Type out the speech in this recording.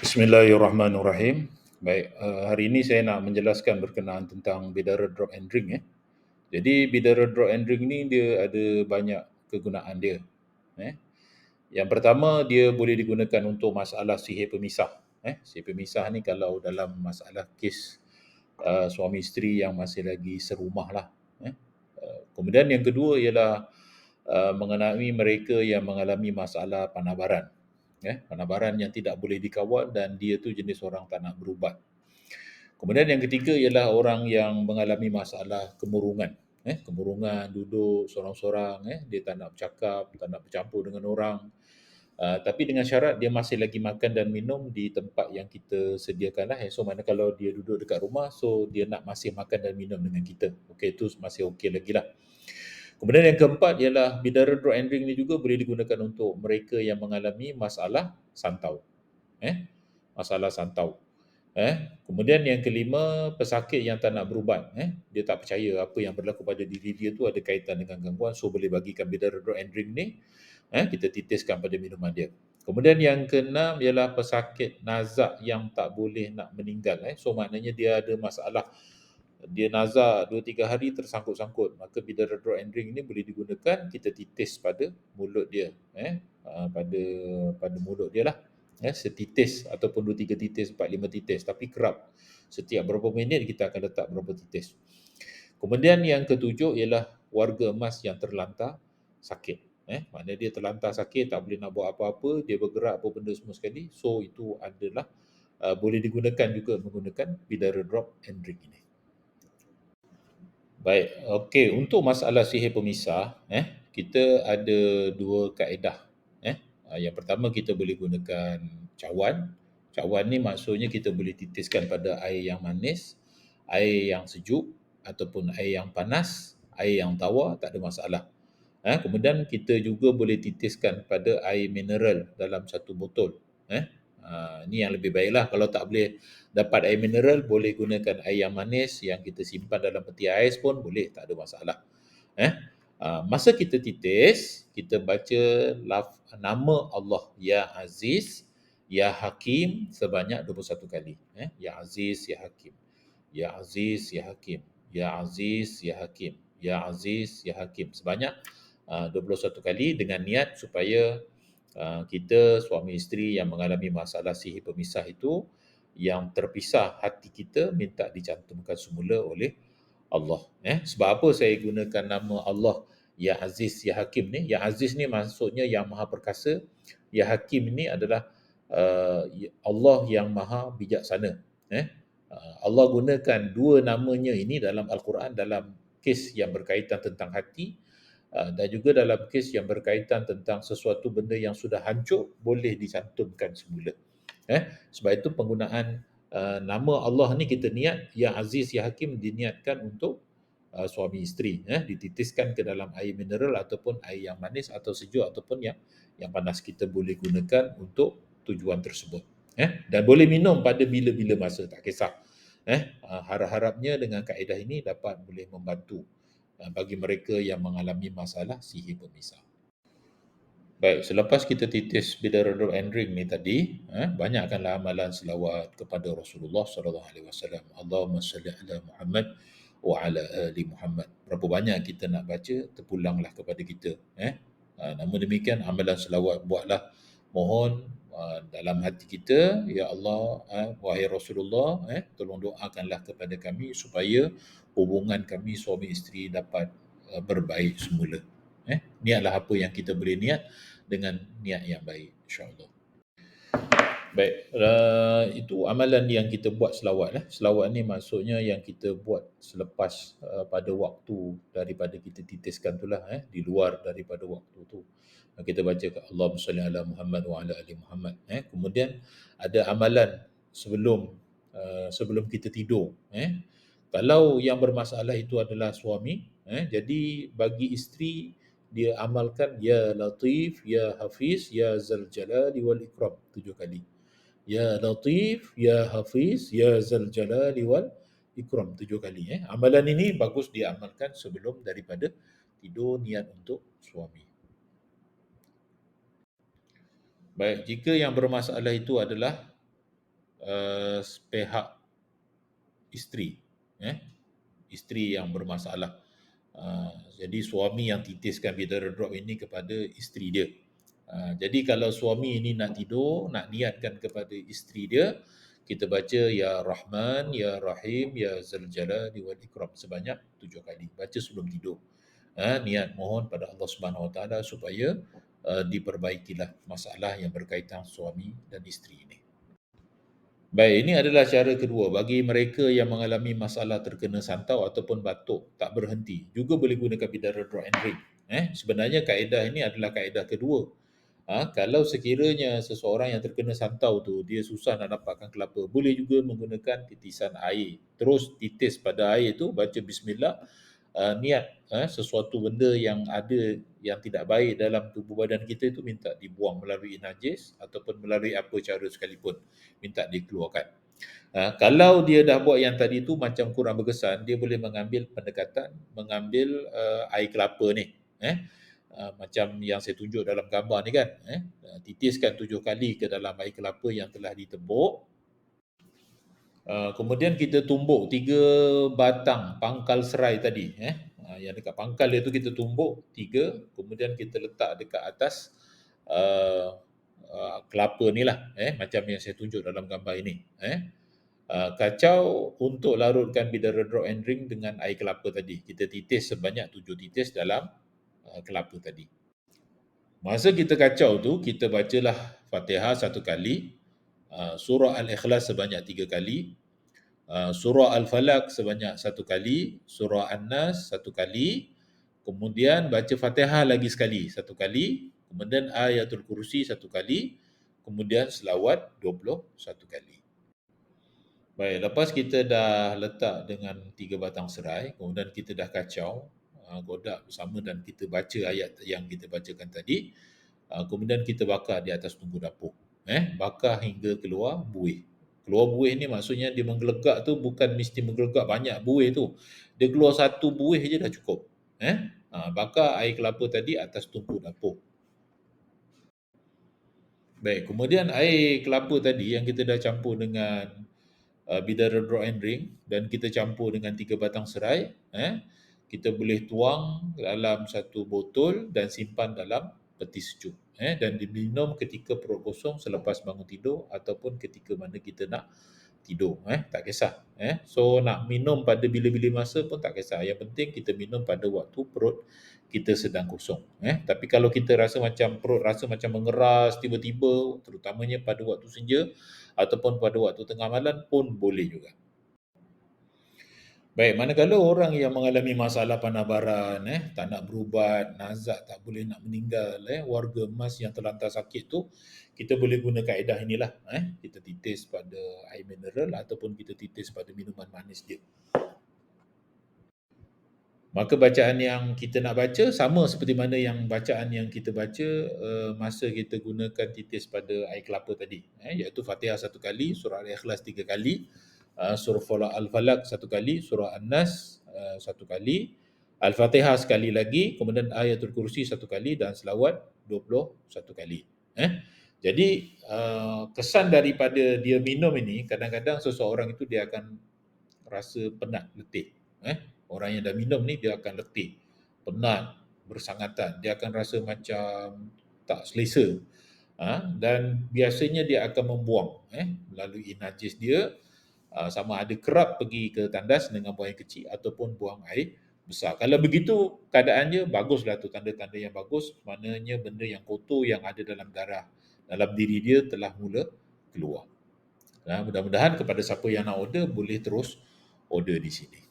Bismillahirrahmanirrahim. Baik, hari ini saya nak menjelaskan berkenaan tentang bidara drop and drink ya. Jadi bidara drop and drink ni dia ada banyak kegunaan dia. Eh. Yang pertama dia boleh digunakan untuk masalah sihir pemisah. Sihir pemisah ni kalau dalam masalah kes suami isteri yang masih lagi serumah lah. Kemudian yang kedua ialah mengenai mereka yang mengalami masalah panabaran. Panabaran yang tidak boleh dikawal dan dia tu jenis orang tak nak berubat. Kemudian yang ketiga ialah orang yang mengalami masalah kemurungan. Kemurungan, duduk sorang-sorang, dia tak nak bercakap, tak nak bercampur dengan orang. Tapi dengan syarat dia masih lagi makan dan minum di tempat yang kita sediakan lah. So mana kalau dia duduk dekat rumah, so dia nak masih makan dan minum dengan kita. Okey, itu masih okey lagi lah. Kemudian yang keempat ialah bidara drop and drink ni juga boleh digunakan untuk mereka yang mengalami masalah santau. Masalah santau. Kemudian yang kelima, pesakit yang tak nak berubat. Dia tak percaya apa yang berlaku pada diri dia tu ada kaitan dengan gangguan, so boleh bagikan bidara drop and drink ni, kita titiskan pada minuman dia. Kemudian yang keenam ialah pesakit nazak yang tak boleh nak meninggal. So maknanya dia ada masalah, dia nazak 2-3 hari tersangkut-sangkut, maka bidara drop and drink ni boleh digunakan, kita titis pada mulut dia, pada mulut dia lah. Setitis ataupun 2-3 titis, 4-5 titis, tapi kerap. Setiap berapa minit kita akan letak berapa titis. Kemudian yang ketujuh ialah warga emas yang terlantar sakit. Maknanya dia terlantar sakit, tak boleh nak buat apa-apa, dia bergerak apa benda semua sekali. So itu adalah boleh digunakan juga menggunakan bidara drop and drink ini. Baik, okey, untuk masalah sihir pemisah, kita ada dua kaedah. Yang pertama kita boleh gunakan cawan. Cawan ni maksudnya kita boleh titiskan pada air yang manis, air yang sejuk ataupun air yang panas, air yang tawar, tak ada masalah. Kemudian kita juga boleh titiskan pada air mineral dalam satu botol. Ni yang lebih baiklah. Kalau tak boleh dapat air mineral, boleh gunakan air yang manis yang kita simpan dalam peti ais pun boleh, tak ada masalah. Masa kita titis, kita baca nama Allah Ya Aziz, Ya Hakim sebanyak 21 kali. Ya Aziz, Ya Hakim. Ya Aziz, Ya Hakim. Ya Aziz, Ya Hakim. Ya Aziz, Ya Hakim. Sebanyak 21 kali dengan niat supaya kita suami isteri yang mengalami masalah sihir pemisah itu, yang terpisah hati kita minta dicantumkan semula oleh Allah. Sebab apa saya gunakan nama Allah Ya Aziz, Ya Hakim ni? Ya Aziz ni maksudnya yang maha perkasa. Ya Hakim ni adalah Allah yang maha bijaksana. Allah gunakan dua namanya ini dalam Al-Quran dalam kes yang berkaitan tentang hati, dan juga dalam kes yang berkaitan tentang sesuatu benda yang sudah hancur boleh dicantumkan semula. Sebab itu penggunaan nama Allah ni kita niat Ya Aziz Ya Hakim diniatkan untuk suami isteri, dititiskan ke dalam air mineral ataupun air yang manis atau sejuk ataupun yang panas, kita boleh gunakan untuk tujuan tersebut. Dan boleh minum pada bila-bila masa, tak kisah. Harap-harapnya dengan kaedah ini dapat boleh membantu bagi mereka yang mengalami masalah sihir pemisah. Baik, selepas kita titis bidara drop and drink ni tadi, banyakkanlah amalan selawat kepada Rasulullah sallallahu alaihi wasallam. Allahumma salli ala Muhammad wa ala ali Muhammad. Berapa banyak kita nak baca, terpulanglah kepada kita. Namun demikian amalan selawat buatlah, mohon dalam hati kita, ya Allah, wahai Rasulullah, tolong doakanlah kepada kami supaya hubungan kami suami isteri dapat berbaik semula. Niatlah apa yang kita boleh niat dengan niat yang baik, insya-Allah. Baik, itu amalan yang kita buat selawat. Selawat ni maksudnya yang kita buat selepas pada waktu daripada kita titiskan itulah, di luar daripada waktu tu. Kita baca Allahumma salli ala Muhammad wa ala ali Muhammad. Kemudian ada amalan sebelum sebelum kita tidur. Kalau yang bermasalah itu adalah suami, jadi bagi isteri dia amalkan Ya Latif, Ya Hafiz, Ya Zal Jalali wal Ikram 7 kali. Ya Latif, Ya Hafiz, Ya Zal Jalali wal Ikram 7 kali. Amalan ini bagus diamalkan sebelum daripada tidur, niat untuk suami. Baik, jika yang bermasalah itu adalah pihak isteri, isteri yang bermasalah. Jadi suami yang titiskan bidara drop ini kepada isteri dia. Jadi kalau suami ini nak tidur, nak niatkan kepada isteri dia, kita baca Ya Rahman, Ya Rahim, Ya Zal Jalali wal Ikram sebanyak 7 kali. Baca sebelum tidur. Niat mohon pada Allah Subhanahu Wa Taala supaya diperbaikilah masalah yang berkaitan suami dan isteri ini. Baik, ini adalah cara kedua bagi mereka yang mengalami masalah terkena santau ataupun batuk tak berhenti. Juga boleh gunakan bidara draw and drink. Sebenarnya kaedah ini adalah kaedah kedua. Kalau sekiranya seseorang yang terkena santau tu dia susah nak dapatkan kelapa, boleh juga menggunakan titisan air. Terus titis pada air tu, baca bismillah, niat sesuatu benda yang ada yang tidak baik dalam tubuh badan kita itu minta dibuang melalui najis ataupun melalui apa cara sekalipun, minta dikeluarkan. Kalau dia dah buat yang tadi tu macam kurang berkesan, dia boleh mengambil pendekatan, mengambil air kelapa ni. Macam yang saya tunjuk dalam gambar ni kan. Titiskan 7 kali ke dalam air kelapa yang telah ditebuk. Kemudian kita tumbuk 3 batang pangkal serai tadi. Yang dekat pangkal dia tu kita tumbuk 3, kemudian kita letak dekat atas kelapa ni lah. Macam yang saya tunjuk dalam gambar ini. Kacau untuk larutkan bidara drop and drink dengan air kelapa tadi. Kita titis sebanyak 7 titis dalam kelapa tadi. Masa kita kacau tu, kita bacalah Fatihah 1 kali, surah Al-Ikhlas sebanyak 3 kali, surah Al-Falaq sebanyak 1 kali, surah An-Nas 1 kali, kemudian baca Fatihah lagi sekali, 1 kali, kemudian Ayatul Kursi 1 kali, kemudian selawat 21 kali. Baik, lepas kita dah letak dengan 3 batang serai, kemudian kita dah kacau kodak bersama dan kita baca ayat yang kita bacakan tadi, kemudian kita bakar di atas tungku dapur. Bakar hingga keluar buih. Keluar buih ni maksudnya dia menggelegak tu bukan mesti menggelegak banyak buih tu. Dia keluar 1 buih je dah cukup. Bakar air kelapa tadi atas tungku dapur. Baik, kemudian air kelapa tadi yang kita dah campur dengan bidara draw and drink dan kita campur dengan 3 batang serai, kita boleh tuang dalam 1 botol dan simpan dalam peti sejuk, dan diminum ketika perut kosong selepas bangun tidur ataupun ketika mana kita nak tidur, tak kisah. So nak minum pada bila-bila masa pun tak kisah. Yang penting kita minum pada waktu perut kita sedang kosong. Tapi kalau kita rasa macam perut rasa macam mengeras tiba-tiba, terutamanya pada waktu senja ataupun pada waktu tengah malam pun boleh juga. Baik, manakala orang yang mengalami masalah panabaran, tak nak berubat, nazak tak boleh nak meninggal, warga emas yang terlantar sakit tu, kita boleh guna kaedah inilah. Kita titis pada air mineral ataupun kita titis pada minuman manis dia. Maka bacaan yang kita nak baca sama seperti mana yang bacaan yang kita baca masa kita gunakan titis pada air kelapa tadi, iaitu Fatihah 1 kali, surah Al-Ikhlas 3 kali, surah Al-Falaq 1 kali, surah An-Nas 1 kali, Al-Fatihah sekali lagi, kemudian Ayatul Kursi 1 kali dan selawat 21 kali. Jadi kesan daripada dia minum ini, kadang-kadang seseorang itu dia akan rasa penat, letih. Orang yang dah minum ni dia akan letih, penat, bersangatan. Dia akan rasa macam tak selesa. Dan biasanya dia akan membuang melalui najis dia, sama ada kerap pergi ke tandas dengan buang air kecil ataupun buang air besar. Kalau begitu keadaannya baguslah tu, tanda-tanda yang bagus, maknanya benda yang kotor yang ada dalam darah, dalam diri dia telah mula keluar. Mudah-mudahan kepada siapa yang nak order boleh terus order di sini.